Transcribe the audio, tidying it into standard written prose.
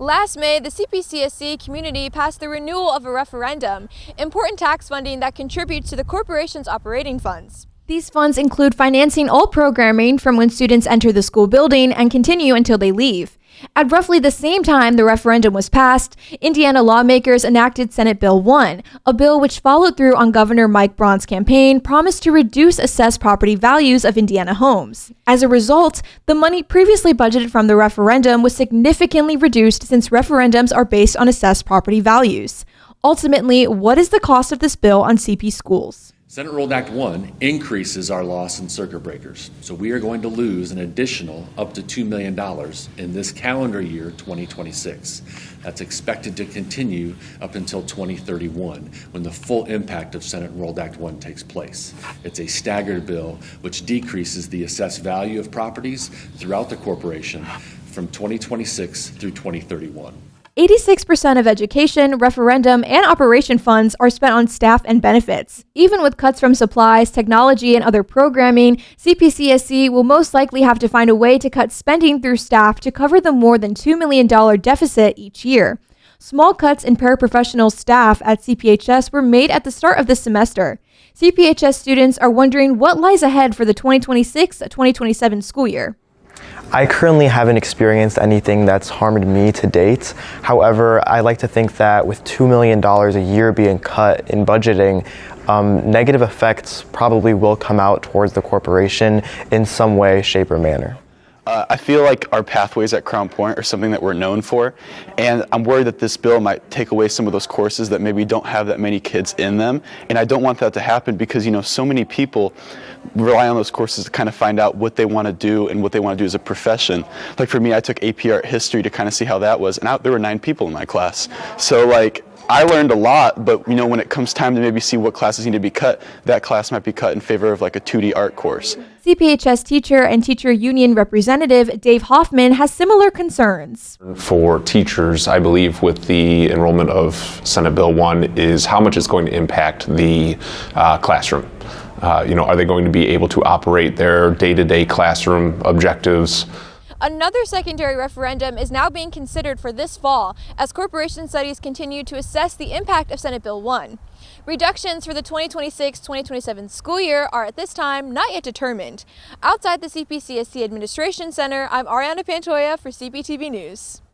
Last May, the CPCSC community passed the renewal of a referendum, important tax funding that contributes to the corporation's operating funds. These funds include financing all programming from when students enter the school building and continue until they leave. At roughly the same time the referendum was passed, Indiana lawmakers enacted Senate Bill 1, a bill which followed through on Governor Mike Braun's campaign promise to reduce assessed property values of Indiana homes. As a result, the money previously budgeted from the referendum was significantly reduced since referendums are based on assessed property values. Ultimately, what is the cost of this bill on CP schools? Senate Rolled Act 1 increases our loss in circuit breakers, so we are going to lose an additional up to $2 million in this calendar year 2026. That's expected to continue up until 2031, when the full impact of Senate Rolled Act 1 takes place. It's a staggered bill which decreases the assessed value of properties throughout the corporation from 2026 through 2031. 86% of education, referendum, and operation funds are spent on staff and benefits. Even with cuts from supplies, technology, and other programming, CPCSC will most likely have to find a way to cut spending through staff to cover the more than $2 million deficit each year. Small cuts in paraprofessional staff at CPHS were made at the start of this semester. CPHS students are wondering what lies ahead for the 2026-2027 school year. I currently haven't experienced anything that's harmed me to date. However, I like to think that with $2 million a year being cut in budgeting, negative effects probably will come out towards the corporation in some way, shape, or manner. I feel like our pathways at Crown Point are something that we're known for, and I'm worried that this bill might take away some of those courses that maybe don't have that many kids in them, and I don't want that to happen because, so many people rely on those courses to kind of find out what they want to do and what they want to do as a profession. Like for me, I took AP Art History to kind of see how that was, and there were 9 people in my class. So I learned a lot, but when it comes time to maybe see what classes need to be cut, that class might be cut in favor of a 2D art course. CPHS teacher and teacher union representative Dave Hoffman has similar concerns. For teachers, I believe with the enrollment of Senate Bill 1 is how much it's going to impact the classroom. Are they going to be able to operate their day-to-day classroom objectives? Another secondary referendum is now being considered for this fall as corporation studies continue to assess the impact of Senate Bill 1. Reductions for the 2026-2027 school year are at this time not yet determined. Outside the CPCSC Administration Center, I'm Ariana Pantoja for CPTV News.